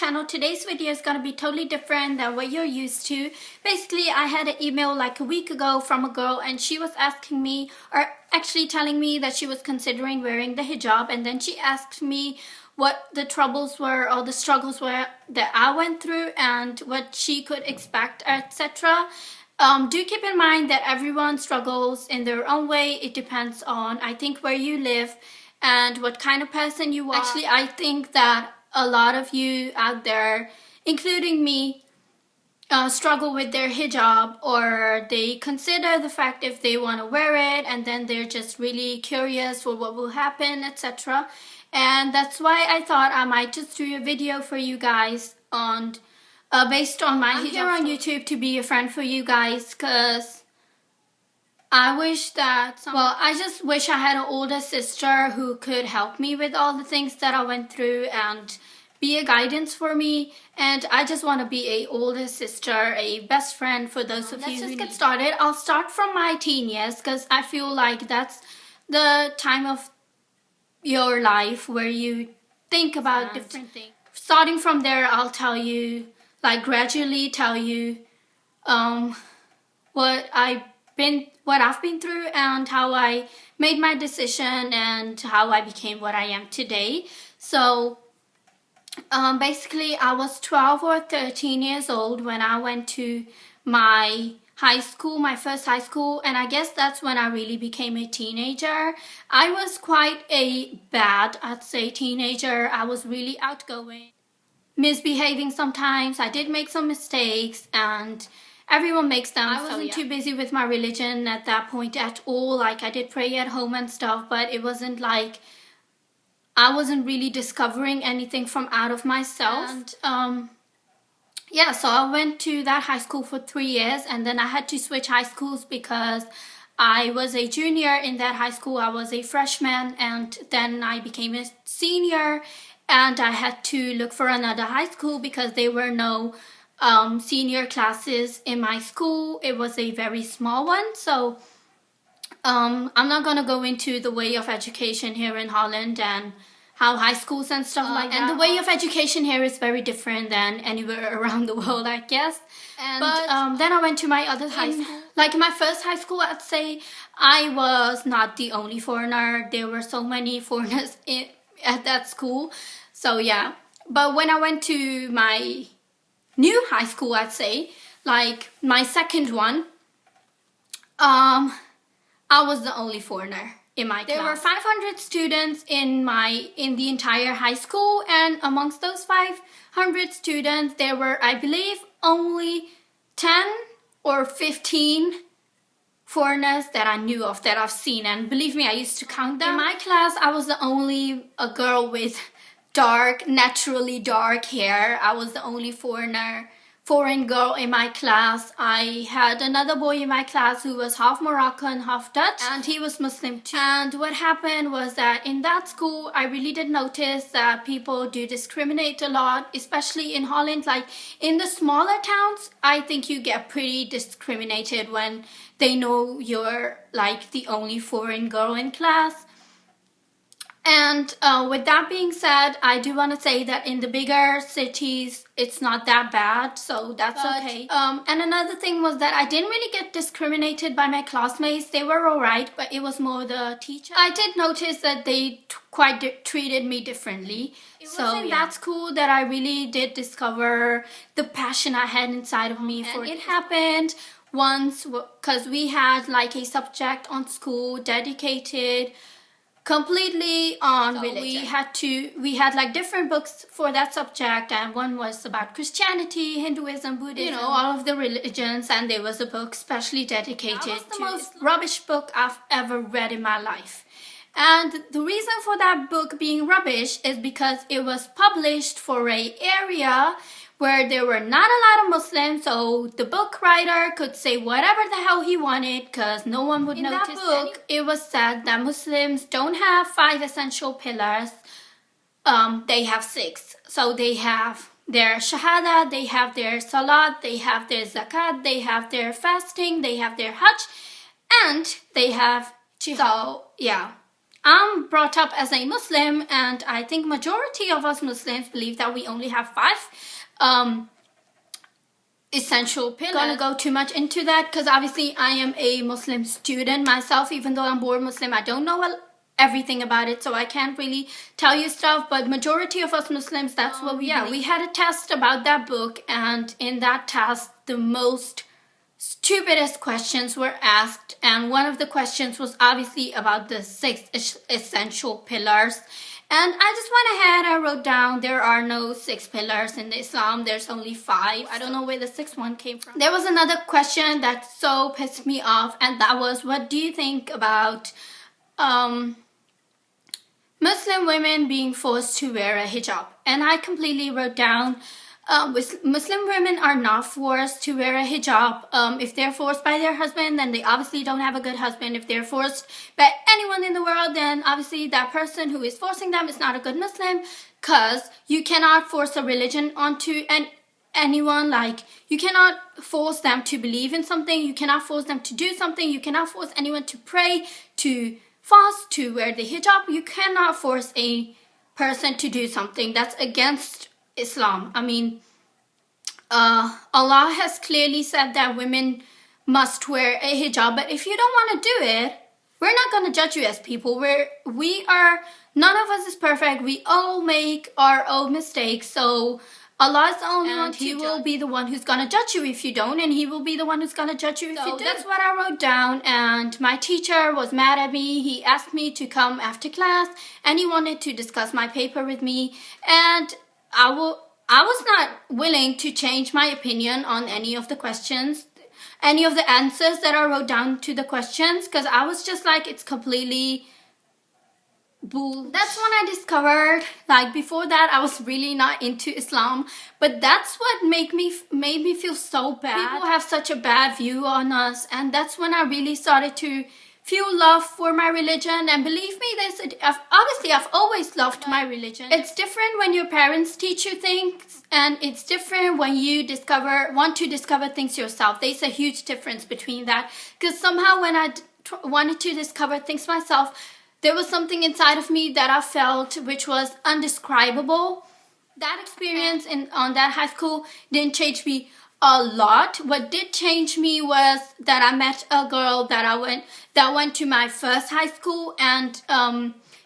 channel. Today's video is going to be totally different than what you're used to. Basically, I had an email like a week ago from a girl, and she was asking me, or actually telling me that she was considering wearing the hijab, and then she asked me what the troubles were or the struggles were that I went through and what she could expect, etc. Do keep in mind that everyone struggles in their own way. It depends on, I think, where you live and what kind of person you are. Actually, I think that a lot of you out there, including me, struggle with their hijab, or they consider the fact if they want to wear it, and then they're just really curious for what will happen, etc. And that's why I thought I might just do a video for you guys on based on my hijab. I'm here on YouTube to be a friend for you guys, because I wish that, I just wish I had an older sister who could help me with all the things that I went through and be a guidance for me. And I just want to be a older sister, a best friend for those of you. Let's just get started. I'll start from my teen years, because I feel like that's the time of your life where you think about different things. Starting from there, I'll tell you, gradually tell you what I've been through and how I made my decision and how I became what I am today. So basically, I was 12 or 13 years old when I went to my high school, my first high school, and I guess that's when I really became a teenager. I was quite a bad, I'd say, teenager. I was really outgoing, misbehaving sometimes. I did make some mistakes, and everyone makes them. I wasn't too busy with my religion at that point at all. I did pray at home and stuff, but it wasn't like I wasn't really discovering anything from out of myself. And yeah, so I went to that high school for 3 years, and then I had to switch high schools because I was a junior in that high school. I was a freshman, and then I became a senior, and I had to look for another high school because there were no senior classes in my school. It was a very small one. So I'm not going to go into the way of education here in Holland and how high schools and stuff like that. And the way of education here is very different than anywhere around the world, I guess. But then I went to my other high school. Like my first high school, I'd say I was not the only foreigner. There were so many foreigners at that school. So yeah. But when I went to my new high school, I'd say, like my second one, I was the only foreigner in my class. There were 500 students in the entire high school, and amongst those 500 students, there were, I believe, only 10 or 15 foreigners that I knew of, that I've seen. And believe me, I used to count them. In my class, I was the only girl with naturally dark hair. I was the only foreign girl in my class. I had another boy in my class who was half Moroccan, half Dutch, and he was Muslim too. And what happened was that in that school, I really did notice that people do discriminate a lot, especially in Holland. Like in the smaller towns, I think you get pretty discriminated when they know you're like the only foreign girl in class. And with that being said, I do want to say that in the bigger cities, it's not that bad, so that's okay. And another thing was that I didn't really get discriminated by my classmates. They were alright, but it was more the teacher. I did notice that they treated me differently. It was in that school that I really did discover the passion I had inside of me for it. It happened once because we had like a subject on school dedicated completely on religion. We had like different books for that subject, and one was about Christianity, Hinduism, Buddhism, all of the religions, and there was a book specially dedicated to it. The most rubbish book I've ever read in my life. And the reason for that book being rubbish is because it was published for an area where there were not a lot of Muslims, so the book writer could say whatever the hell he wanted because no one would notice. In that book, it was said that Muslims don't have 5 essential pillars, they have 6. So they have their shahada, they have their salat, they have their zakat, they have their fasting, they have their hajj, and they have jihad. So yeah, I'm brought up as a Muslim, and I think majority of us Muslims believe that we only have 5 essential pillars. Gonna go too much into that because obviously I am a Muslim student myself. Even though I'm born Muslim, I don't know everything about it, so I can't really tell you stuff, but majority of us Muslims, that's what we believe. We had a test about that book, and in that test the most stupidest questions were asked, and one of the questions was obviously about the 6 essential pillars. And I just went ahead, I wrote down there are no 6 pillars in Islam, there's only 5. I don't know where the 6th one came from. There was another question that so pissed me off, and that was, what do you think about Muslim women being forced to wear a hijab? And I completely wrote down, Muslim women are not forced to wear a hijab. If they're forced by their husband, then they obviously don't have a good husband. If they're forced by anyone in the world, then obviously that person who is forcing them is not a good Muslim, because you cannot force a religion onto anyone. Like, you cannot force them to believe in something, you cannot force them to do something, you cannot force anyone to pray, to fast, to wear the hijab. You cannot force a person to do something that's against Islam. I mean, Allah has clearly said that women must wear a hijab, but if you don't want to do it, we're not going to judge you as people. None of us is perfect. We all make our own mistakes, so Allah is the only one. He will be the one who's going to judge you if you don't, and He will be the one who's going to judge you if you do. That's what I wrote down, and my teacher was mad at me. He asked me to come after class, and he wanted to discuss my paper with me, and I was not willing to change my opinion on any of the questions, any of the answers that I wrote down to the questions, because I was just like, it's completely bull. That's when I discovered, like, before that I was really not into Islam, but that's what made me feel so bad. People have such a bad view on us, and that's when I really started to feel love for my religion. And believe me, obviously I've always loved my religion. It's different when your parents teach you things, and it's different when you want to discover things yourself. There's a huge difference between that, because somehow when I wanted to discover things myself, there was something inside of me that I felt which was undescribable. That experience on that high school didn't change me a lot. What did change me was that I met a girl that went to my first high school, and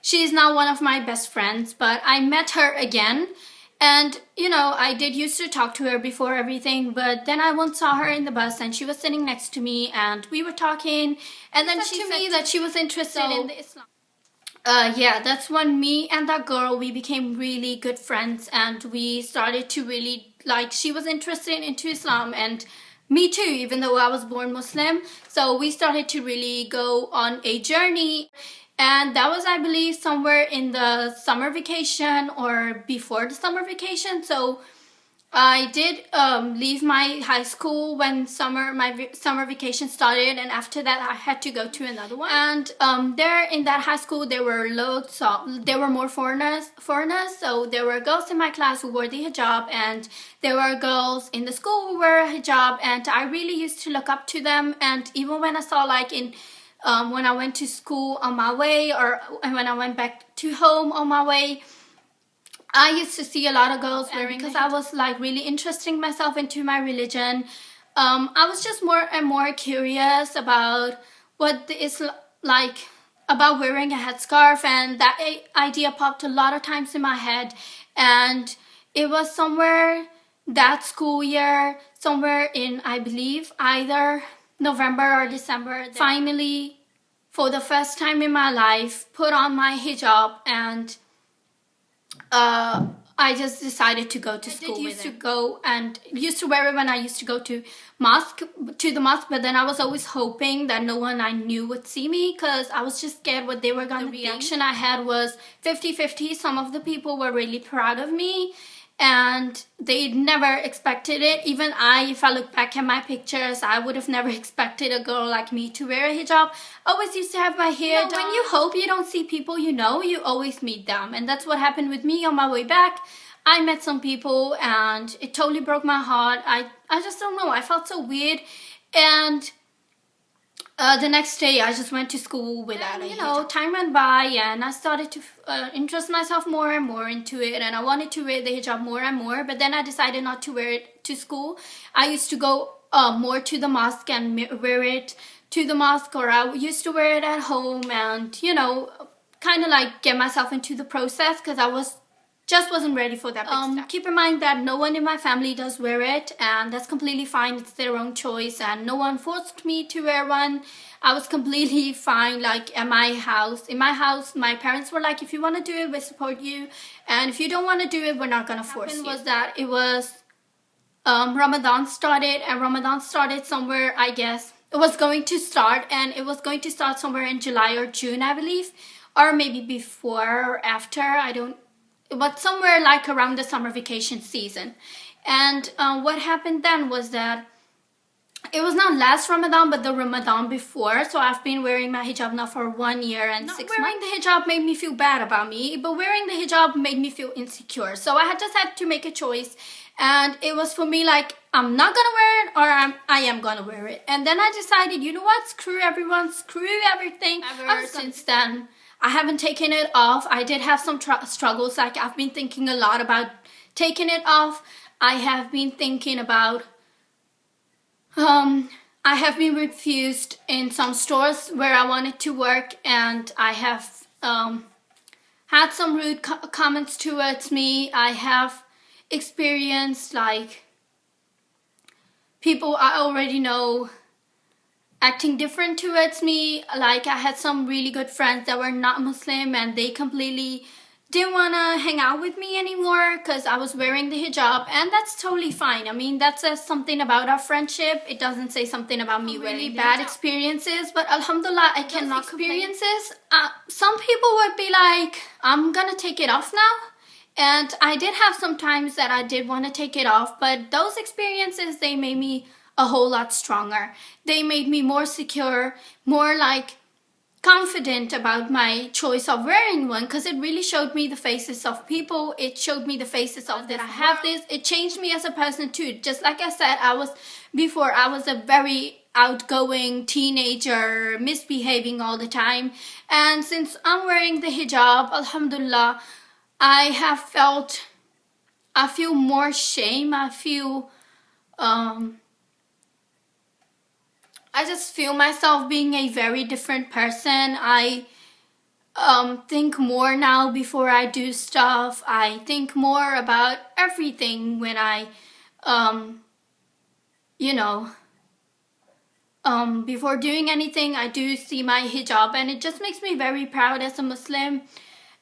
she is now one of my best friends. But I met her again, and I did used to talk to her before everything, but then I once saw her in the bus, and she was sitting next to me, and we were talking, and then she said to me that she was interested in the Islam. Yeah, that's when me and that girl, we became really good friends, and we started to really, she was interested into Islam, and me too, even though I was born Muslim. So we started to really go on a journey, and that was, I believe, somewhere in the summer vacation or before the summer vacation. So I did leave my high school when my summer vacation started, and after that I had to go to another one. And there in that high school, there were more foreigners. So there were girls in my class who wore the hijab, and there were girls in the school who wore a hijab, and I really used to look up to them. And even when I saw, when I went to school on my way, or when I went back to home on my way, I used to see a lot of girls wearing, because I was really interesting myself into my religion. I was just more and more curious about what is about wearing a headscarf, and that idea popped a lot of times in my head. And it was somewhere that school year, somewhere in, I believe, either November or December, finally, for the first time in my life, put on my hijab, and I just decided to go to school with it. Used to wear it when I used to go to the mosque, but then I was always hoping that no one I knew would see me, because I was just scared what they were going to think. The reaction I had was 50-50. Some of the people were really proud of me, and they never expected it. Even if I look back at my pictures, I would have never expected a girl like me to wear a hijab. I always used to have my hair done. When you hope you don't see people you always meet them. And that's what happened with me on my way back. I met some people, and it totally broke my heart. I just don't know. I felt so weird. And the next day I just went to school without a hijab. Time went by and I started to interest myself more and more into it, and I wanted to wear the hijab more and more, but then I decided not to wear it to school. I used to go more to the mosque and wear it to the mosque, or I used to wear it at home and, you know, kind of like get myself into the process because I wasn't ready for that big step. Keep in mind that no one in my family does wear it, and that's completely fine. It's their own choice, and no one forced me to wear one. I was completely fine. Like in my house, my parents were like, if you want to do it, we support you, and if you don't want to do it, we're not gonna force you. Was that it was Ramadan started, and Ramadan started somewhere, I guess it was going to start, and it was going to start somewhere in July or June, I believe, or maybe before or after, but somewhere like around the summer vacation season. And what happened then was that it was not last Ramadan, but the Ramadan before. So I've been wearing my hijab now for 1 year and 6 months. Wearing the hijab made me feel bad about me, but wearing the hijab made me feel insecure. So I just had to make a choice, and it was for me like, I'm not gonna wear it, or I am gonna wear it. And then I decided, you know what, screw everyone, screw everything. Ever since then, I haven't taken it off. I did have some struggles. Like I've been thinking a lot about taking it off. I have been thinking about, I have been refused in some stores where I wanted to work, and I have had some rude comments towards me. I have experienced like people I already know acting different towards me. Like I had some really good friends that were not Muslim, and they completely didn't want to hang out with me anymore because I was wearing the hijab, and that's totally fine. I mean, that says something about our friendship. It doesn't say something about me wearing really bad experiences, but alhamdulillah, I cannot experiences. Some people would be like, I'm gonna take it off now. And I did have some times that I did want to take it off, but those experiences, they made me a whole lot stronger. They made me more secure, more like confident about my choice of wearing one, because it really showed me the faces of people. It showed me the faces of that I have this. It changed me as a person too. Just like I said, I was a very outgoing teenager, misbehaving all the time. And since I'm wearing the hijab, alhamdulillah, I feel more shame. I just feel myself being a very different person. I think more now before I do stuff. I think more about everything when I, before doing anything, I do see my hijab, and it just makes me very proud as a Muslim.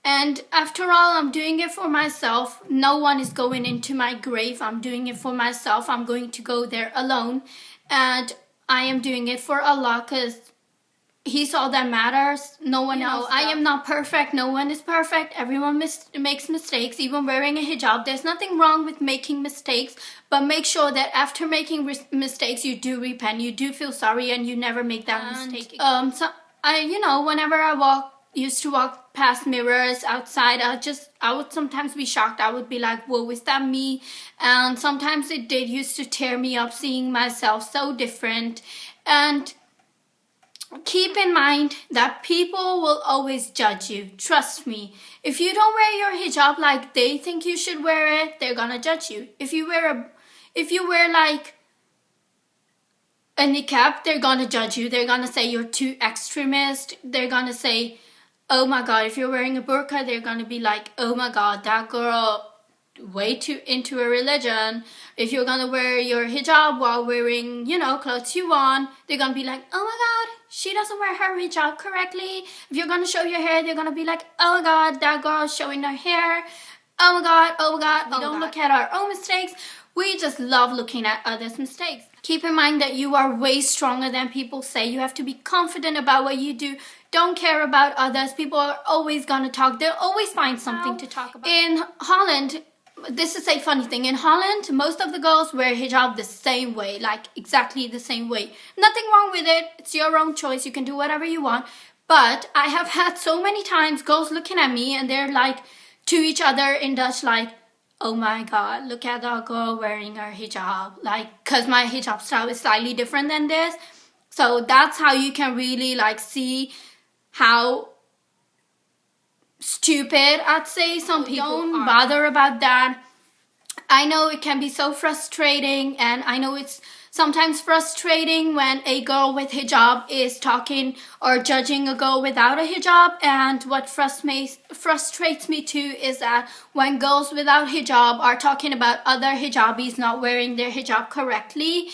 And after all, I'm doing it for myself. No one is going into my grave. I'm doing it for myself. I'm going to go there alone. And I am doing it for Allah, because He's all that matters. No one else. I am not perfect. No one is perfect. Everyone makes mistakes. Even wearing a hijab, there's nothing wrong with making mistakes, but make sure that after making mistakes, you do repent. You do feel sorry, and you never make that mistake again. Whenever I used to walk past mirrors outside, I would sometimes be shocked. I would be like, whoa, is that me? And sometimes it used to tear me up seeing myself so different. And keep in mind that people will always judge you. Trust me. If you don't wear your hijab like they think you should wear it, they're gonna judge you. If you wear like a niqab, they're gonna judge you. They're gonna say you're too extremist. They're gonna say, oh my God, if you're wearing a burqa, they're gonna be like, oh my God, that girl way too into a religion. If you're gonna wear your hijab while wearing, clothes you want, they're gonna be like, oh my God, she doesn't wear her hijab correctly. If you're gonna show your hair, they're gonna be like, oh my God, that girl's showing her hair. Oh my God, oh my God. We don't look at our own mistakes. We just love looking at others' mistakes. Keep in mind that you are way stronger than people say. You have to be confident about what you do. Don't care about others. People are always gonna talk. They'll always find something to talk about. In Holland, this is a funny thing. In Holland, most of the girls wear hijab the same way, like exactly the same way. Nothing wrong with it. It's your own choice. You can do whatever you want. But I have had so many times girls looking at me, and they're like to each other in Dutch, like, oh my God, look at that girl wearing her hijab. Like, because my hijab style is slightly different than this. So that's how you can really like see how stupid I'd say some people don't bother about that. I know it can be so frustrating, and I know it's sometimes frustrating when a girl with hijab is talking or judging a girl without a hijab. And what frustrates me too is that when girls without hijab are talking about other hijabis not wearing their hijab correctly,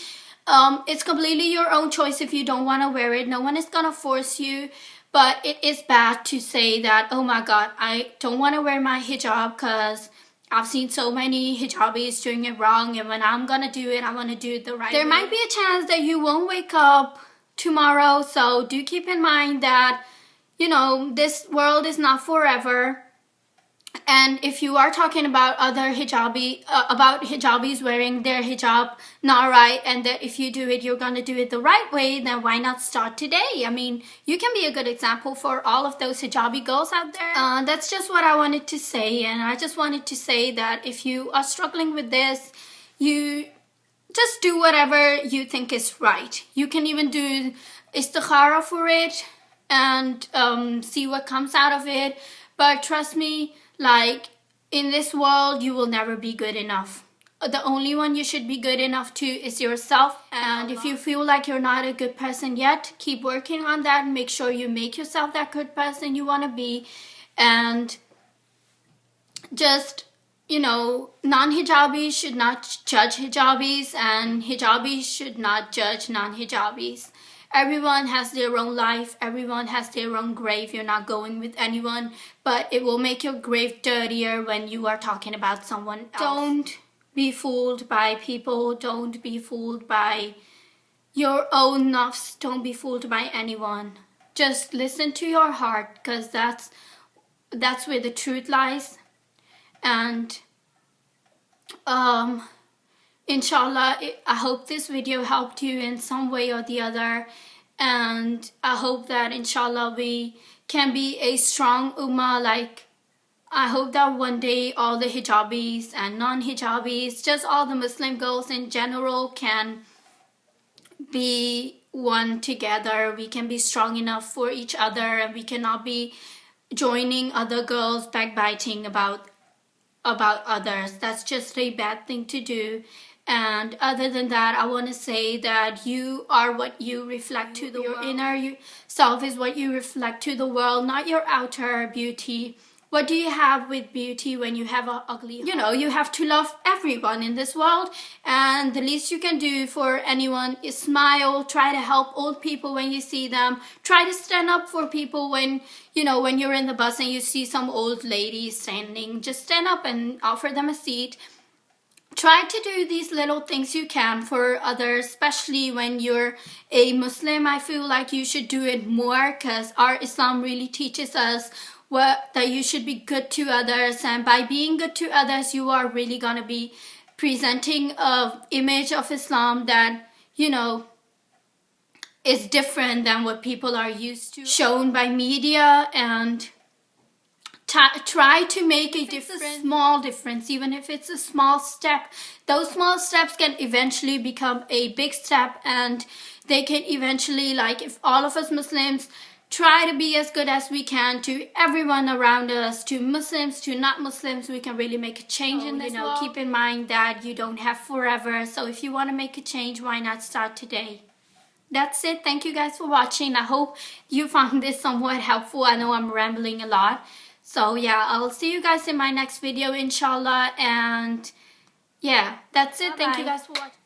it's completely your own choice if you don't want to wear it. No one is gonna force you. But it is bad to say that, oh my god, I don't want to wear my hijab because I've seen so many hijabis doing it wrong, and when I'm gonna do it, I want to do it the right way. There might be a chance that you won't wake up tomorrow, so do keep in mind that, you know, this world is not forever. And if you are talking about other hijabis wearing their hijab not right, and that if you do it, you're gonna do it the right way, then why not start today? I mean, you can be a good example for all of those hijabi girls out there. That's just what I wanted to say, and I just wanted to say that if you are struggling with this, you just do whatever you think is right. You can even do istikhara for it and see what comes out of it. But trust me, like, in this world, you will never be good enough. The only one you should be good enough to is yourself. And if you feel like you're not a good person yet, keep working on that. Make sure you make yourself that good person you want to be. And just, you know, non-hijabis should not judge hijabis, and hijabis should not judge non-hijabis. Everyone has their own life. Everyone has their own grave. You're not going with anyone, but it will make your grave dirtier when you are talking about someone else. Don't be fooled by people. Don't be fooled by your own nafs. Don't be fooled by anyone. Just listen to your heart, because that's where the truth lies. And inshallah, I hope this video helped you in some way or the other, and I hope that inshallah we can be a strong ummah. Like, I hope that one day all the hijabis and non-hijabis, just all the Muslim girls in general, can be one together. We can be strong enough for each other, and we cannot be joining other girls backbiting about others. That's just a bad thing to do. And other than that, I want to say that you are what you reflect to the world. Your inner self is what you reflect to the world, not your outer beauty. What do you have with beauty when you have an ugly heart? You know, you have to love everyone in this world, and the least you can do for anyone is smile. Try to help old people when you see them. Try to stand up for people when, you know, when you're in the bus and you see some old lady standing. Just stand up and offer them a seat. Try to do these little things you can for others, especially when you're a Muslim. I feel like you should do it more, because our Islam really teaches us that you should be good to others, and by being good to others, you are really going to be presenting an image of Islam that, you know, is different than what people are used to, shown by media. And try to make a difference, small difference, even if it's a small step. Those small steps can eventually become a big step, and they can eventually, like, if all of us Muslims try to be as good as we can to everyone around us, to Muslims, to not Muslims, we can really make a change in this world. Keep in mind that you don't have forever, so if you want to make a change, why not start today? That's it. Thank you guys for watching. I hope you found this somewhat helpful. I know I'm rambling a lot. So yeah, I'll see you guys in my next video, inshallah. And yeah, that's it. Thank you guys for watching.